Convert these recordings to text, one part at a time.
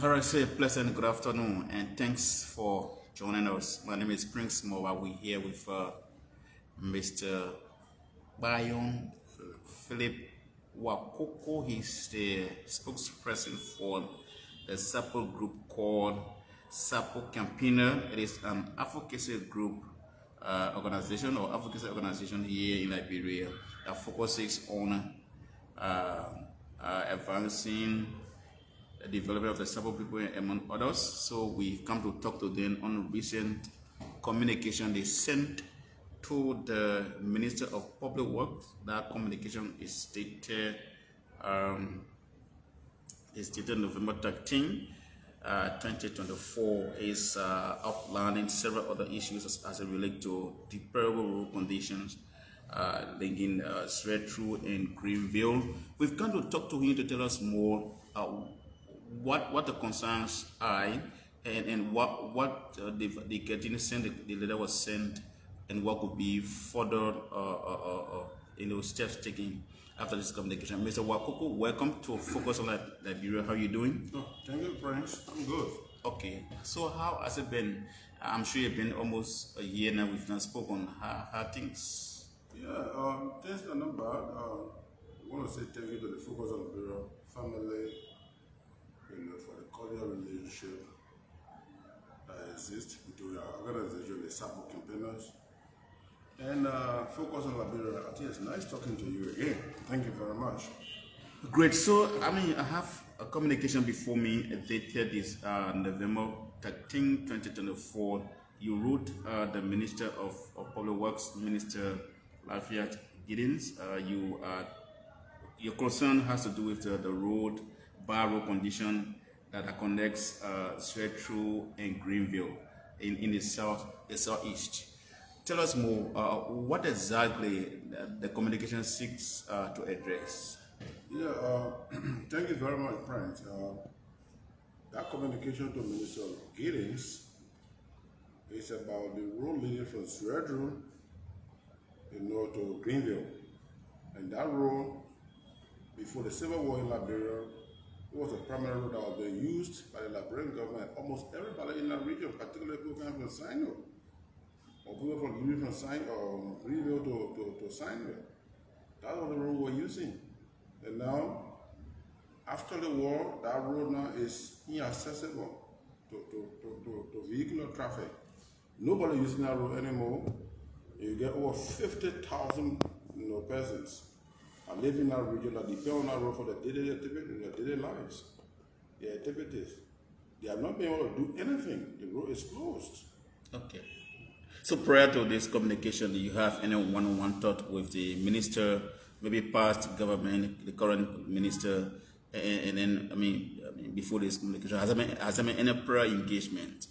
All right, say pleasant good afternoon, and thanks for joining us. My name is Prince Mowa. We're here with Mr. Kpayoun Phillip Wakocco. He's the spokesperson for the Sapo group called Sapo Campaigner. It is an advocacy group organization or advocacy organization here in Liberia that focuses on advancing the development of the Sapo people among others. So we've come to talk to them on recent communication they sent to the Minister of Public Works. That communication is dated November 13, 2024, is outlining several other issues as it relates to deplorable road conditions linking Zwedru and Grenville. We've come to talk to him to tell us more what the concerns are and what the getting sent, the letter was sent, and what could be further steps taken after this communication. Mr. Wakocco, welcome to Focus on Liberia. How are you doing? Oh, thank you, Prince. I'm good. Okay, so how has it been? I'm sure you've been almost a year now. We've not spoken. How things? Yeah, things are not bad. I want to say thank you to the Focus on Liberia family, for the cordial relationship that exists between our organization, the Sapo campaigners, and Focus on Liberia. I think it's nice talking to you again. Thank you very much. Great. So, I have a communication before me dated is November 13, 2024. You wrote the Minister of Public Works, Minister Lafayette Giddens. Your concern has to do with the road, bar road condition that connects Zwedru and Grenville in the southeast. Tell us more. What exactly the communication seeks to address? Yeah, thank you very much, Prince. That communication to Minister Giddens is about the road leading from Zwedru, to Grenville. And that road, before the Civil War in Liberia, it was a primary road that was being used by the Liberian government. Almost everybody in that region, particularly people coming from Sino, or people from Grenville to Sino. That was the road we were using. And now, after the war, that road now is inaccessible to vehicular traffic. Nobody using that road anymore. You get over 50,000 persons are living in that region that depend on that road for their daily lives, their activities. They have not been able to do anything. The road is closed. Okay. So prior to this communication, do you have any one-on-one thought with the minister, maybe past government, the current minister, and then before this communication, has there been any prior engagement?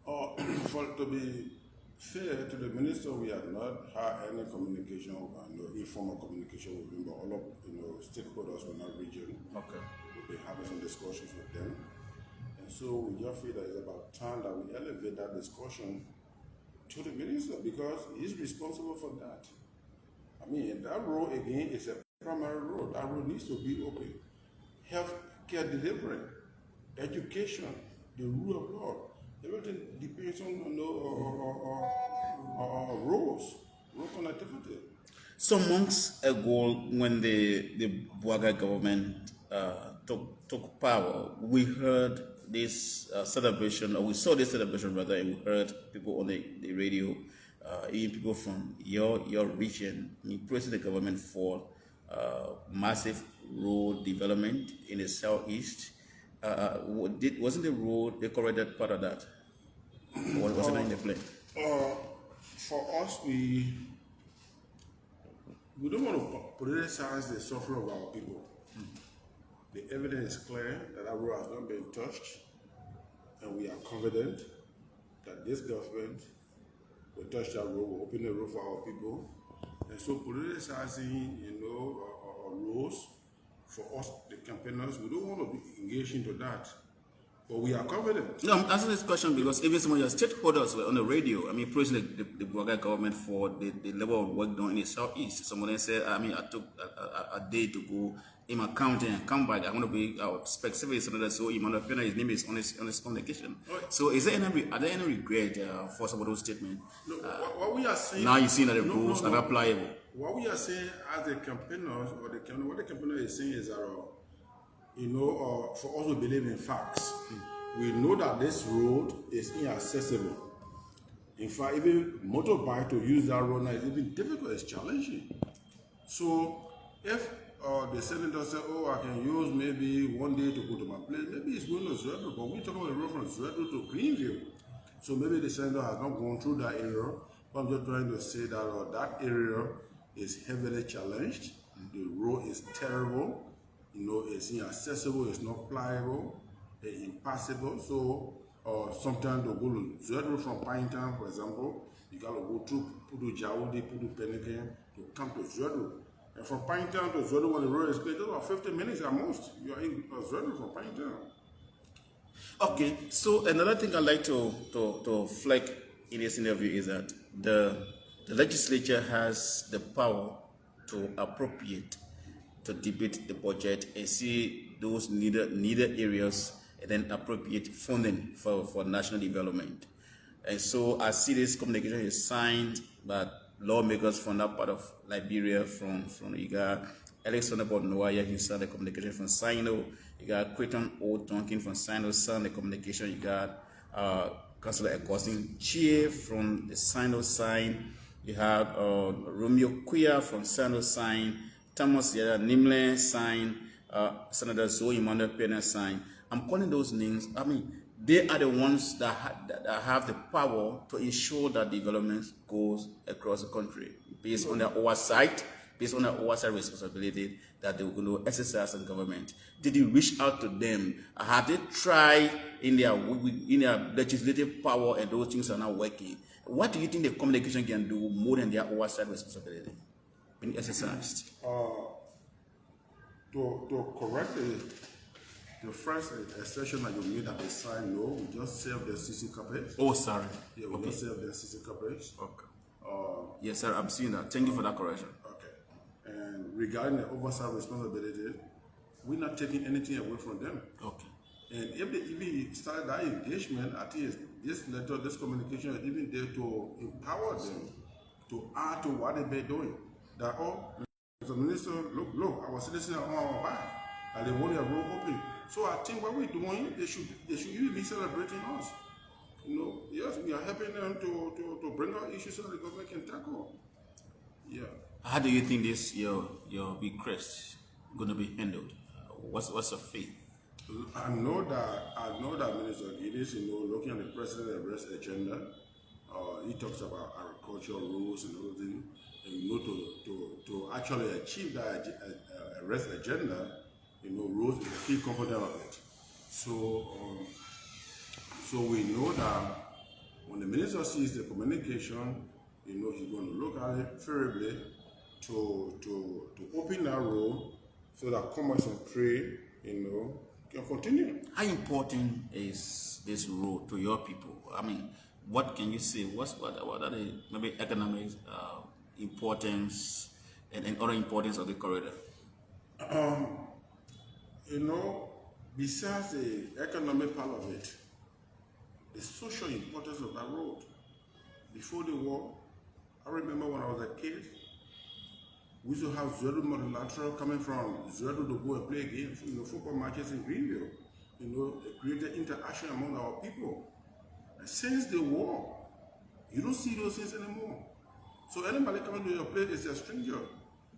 To be fair to the minister, we have not had any communication, informal communication with him, but all of stakeholders in that region. Okay. We've been having some discussions with them, and so we just feel that it's about time that we elevate that discussion to the minister because he's responsible for that. That road again is a primary road. That road needs to be open. Health care delivery, education, the rule of law, everything depends on roads, road connectivity. Some months ago, when the Buaga government took power, we heard this celebration, or we saw this celebration rather, and we heard people on the radio, even people from your region, praising the government for massive road development in the southeast. Wasn't the road decorated part of that? Or was it not in the plan? For us, we don't want to politicize the suffering of our people. The evidence is clear that our road has not been touched, and we are confident that this government will touch that road, will open the road for our people. And so politicizing, roads, for us, the campaigners, we don't want to be engaged into that. But we are confident. No, I'm asking this question because even some of your stakeholders were on the radio. I mean, praising the Bulgarian government for the level of work done in the southeast. Some of them said, I mean, I took a day to go in my county and come back. I want to be specific. So Emmanuel Pena, his name is on his communication. Right. So are there any regret for some of those statements? No, what we are saying now you're seeing that the rules are applicable. What we are saying as the campaigners, or what the campaigner is saying is that for us to believe in facts. We know that this road is inaccessible. In fact, even motorbike to use that road now is even difficult, it's challenging. So if the senator said, oh, I can use maybe one day to go to my place, maybe it's going to Zwedru, but we're talking about the road from Zwedru to Grenville. So maybe the senator has not gone through that area, but I'm just trying to say that that area is heavily challenged. The road is terrible. It's inaccessible, it's not pliable, it's impassable. So sometimes to go to Zwedru from Pinetown, for example, you gotta go through Pudu Jaudi, Pudu Peniken to come to Zwedru. And from Pinetown to Zwedru, when the road is clear, just about 15 minutes at most. You are in Zwedru from Pinetown. Okay, so another thing I'd like to flag in this interview is that the legislature has the power to appropriate, to debate the budget and see those needed areas and then appropriate funding for national development. And so I see this communication is signed by lawmakers from that part of Liberia, from you got Alexander Bodnoaya, he signed the communication from Sino, you got Kpayoun O. Duncan from Sino, signed the communication, you got Councillor Egostin Chie from the Sino sign, you have Romeo Kuya from Sino sign, Thomas Nimle sign, Senator Zoe Emmanuel Pena sign. I'm calling those names. I mean, they are the ones that have the power to ensure that development goes across the country, based on their oversight, responsibility that they will exercise in government. Did you reach out to them? Have they tried in their legislative power and those things are not working? What do you think the communication can do more than their oversight responsibility being exercised? To correct the first assertion that you made that they signed, no, we just served the CC coverage. Oh, sorry. Yeah, we just served the CC coverage. Okay. Yes, sir, I'm seeing that. Thank you for that correction. Okay. And regarding the oversight responsibility, we're not taking anything away from them. Okay. And if they even started that engagement, I think this letter, this communication is even there to empower them to add to what they've been doing. That, Mr. Minister, look, our citizens are on our back, and they want their road open. So I think what we're doing, they should even be celebrating us. Yes, we are helping them to bring out issues so the government can tackle. Yeah. How do you think this your request going to be handled? What's your faith? I know that Minister Gideon, looking at the president's arrest agenda, he talks about agricultural rules and other things. And to actually achieve that arrest agenda, rules is a key component of it. So we know that when the minister sees the communication, he's going to look at it favorably to open that road so that commerce and trade, can continue. How important is this road to your people? I mean, what can you say? What are the maybe economic importance and other importance of the corridor? Besides the economic part of it, the social importance of that road. Before the war, I remember when I was a kid, we used to have Zwedru multilateral coming from Zwedru to go and play games, football matches in Greenville. It created interaction among our people. And since the war, you don't see those things anymore. So anybody coming to your place is a stranger.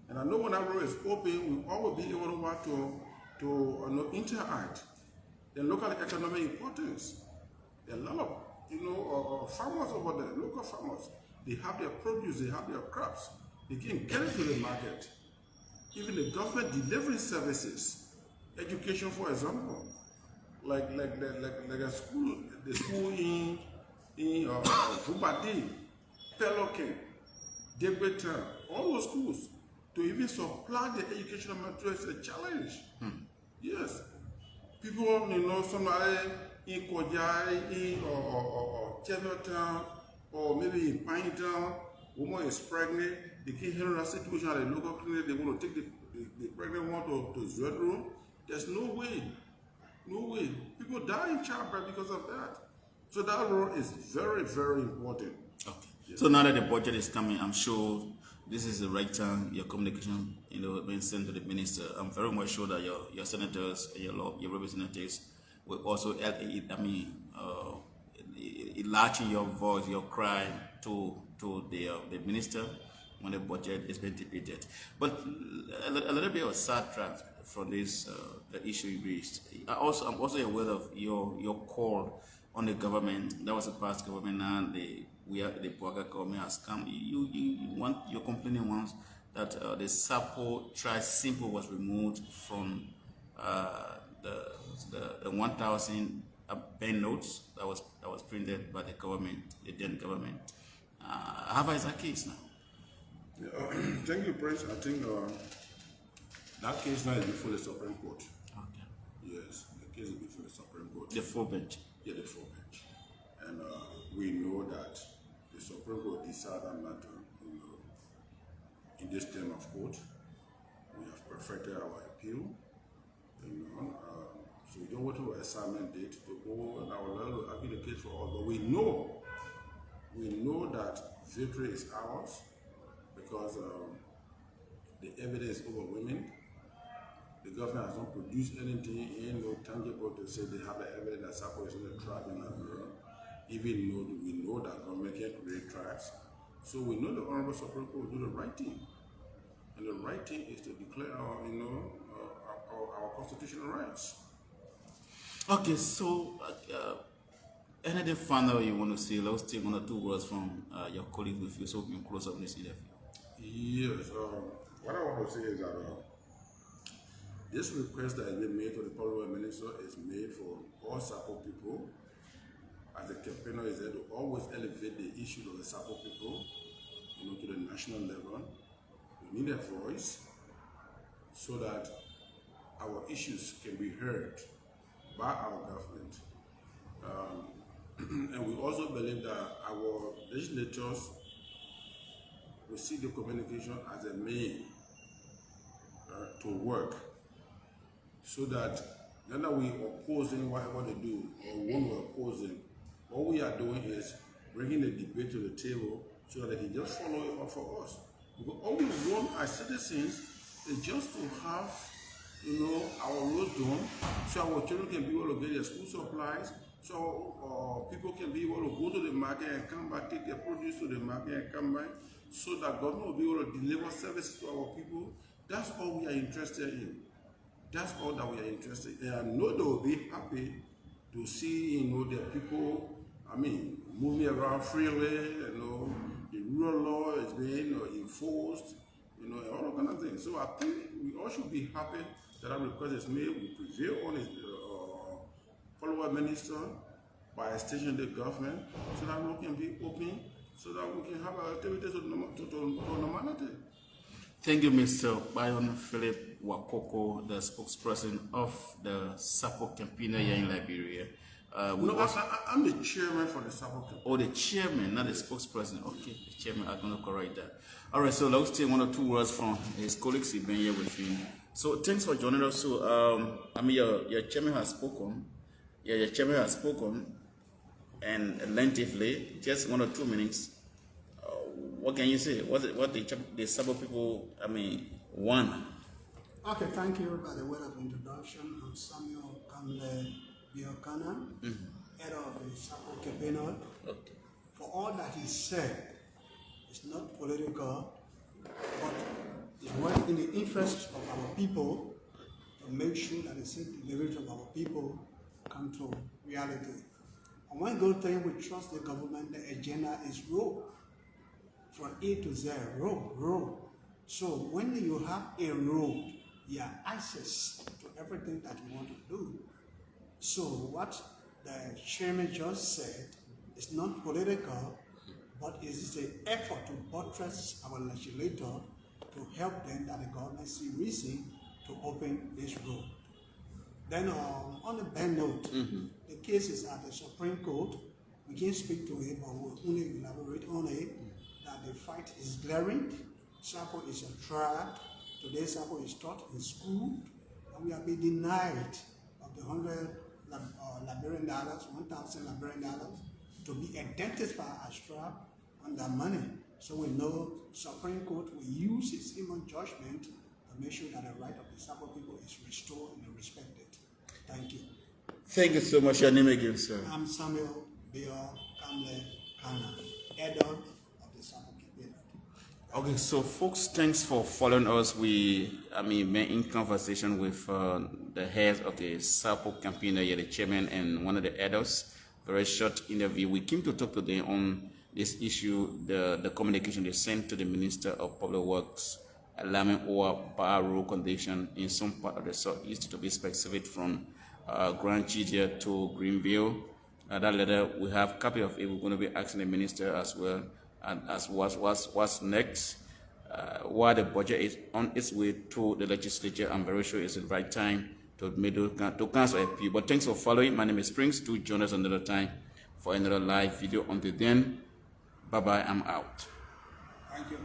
And I know when that road is open, we all will be able to interact. The local economic importance. There are a lot of farmers over there, local farmers. They have their produce, they have their crops. They can get it to the market. Even the government delivery services, education, for example, like a school, the school in Vubadi, Pelokin, Debeta, all those schools, to even supply the educational material is a challenge. Yes. People, somebody in Kojai, or Chevertown, or maybe in Pinetown, woman is pregnant, they can't handle that situation at the local clinic, they want to take the pregnant one to Zwedru. There's no way. No way. People die in childbirth because of that. So that role is very, very important. Okay. Yeah. So now that the budget is coming, I'm sure this is the right time, your communication, being sent to the minister. I'm very much sure that your senators, your representatives will also, enlarging your voice, your cry to the minister when the budget is being debated. But a little bit of sidetrack from this the issue you raised. I'm also aware of your call on the government. That was a past government, now the Wakocco government has come. You're complaining once that the Sapo simple was removed from the 1,000 banknotes that was printed by the government, the then government. How far is that case now? Thank you, Prince. I think that case now is before the Supreme Court. Okay. Yes, the case is before the Supreme Court. The full bench. Yeah, the full bench. And we know that the Supreme Court decided on that in this term of court. We have perfected our appeal. So we don't want to assignment date to go and our lawyer will argue the case for us. But we know that victory is ours because the evidence is overwhelming. The government has not produced anything, no tangible to say they have the evidence that Sapo is in the tribe in Liberia. Even though we know that government can create tribes. So we know the Honorable Supreme Court will do the right thing. And the right thing is to declare our constitutional rights. Okay, so anything final you want to say? Let's take 1 or 2 words from your colleagues with you so we can close up this interview. Yes, what I want to say is that this request that has been made to the Public Minister is made for all Sapo people. As the campaigner is there to always elevate the issues of the Sapo people, to the national level. We need a voice so that our issues can be heard by our government. And we also believe that our legislators will see the communication as a means to work so that not that we are opposing whatever they do or when we're opposing, all we are doing is bringing the debate to the table so that they can just follow it up for us. Because all we want as citizens is just to have our roads done, so our children can be able to get their school supplies, so people can be able to go to the market and come back, take their produce to the market and come back, so that government will be able to deliver services to our people. That's all we are interested in. That's all that we are interested in. And I know they will be happy to see, their people, moving around freely, the rural law is being enforced, and all that kind of things. So I think we all should be happy that our request is made. We prevail on his follow-up minister by stationing the government so that we can be open, so that we can have our activities to normality. Thank you, Mr. Kpayoun Phillip Wakocco, the spokesperson of the Sapo campaigner here in Liberia. I'm the chairman for the Sapo campaign. Oh, the chairman, not the spokesperson. Okay, the chairman, I'm going to correct that. All right, so let's take 1 or 2 words from his colleagues who've been here with him. So thanks for joining us. So, your chairman has spoken. Yeah, your chairman has spoken, and lengthily, just 1 or 2 minutes. What can you say? What the Sapo people, want? Okay, thank you. By the way of introduction, I'm Samuel Kamle Biokana, head of the Sapo campaign. Okay. For all that he said, it's not political, but it's work in the interest of our people to make sure that the safety delivery of our people come to reality. And one good thing, we trust the government, the agenda is road. From A to Z, road. So when you have a road, you have access to everything that you want to do. So what the chairman just said is not political, but it is an effort to buttress our legislator to help them that the government see reason to open this road. Then on the bad note, the case is at the Supreme Court. We can speak to it, but we'll only elaborate on it. That the fight is glaring. Sapo is a tribe. Today Sapo is taught in school, and we have been denied of the Liberian dollars, 1,000 Liberian dollars, to be identified as tribe on that money. So we know Supreme Court will use its human judgment to make sure that the right of the Sapo people is restored and respected. Thank you. Thank you so much. Your name again, sir? I'm Samuel Beo Kamle Kana, elder of the Sapo people. Okay, so folks, thanks for following us. We been in conversation with the heads of the Sapo campaign, the chairman and one of the elders. Very short interview. We came to talk today on this issue, the communication they sent to the Minister of Public Works, alarming over bad road condition in some part of the southeast, to be specific, from Grand Chidia to Grenville. That letter, we have a copy of it. We're going to be asking the minister as well, and as what's next. While the budget is on its way to the legislature, I'm very sure it's the right time to cancel a few. But thanks for following. My name is Springs. Do join us another time for another live video. Until then, bye-bye, I'm out. Thank you.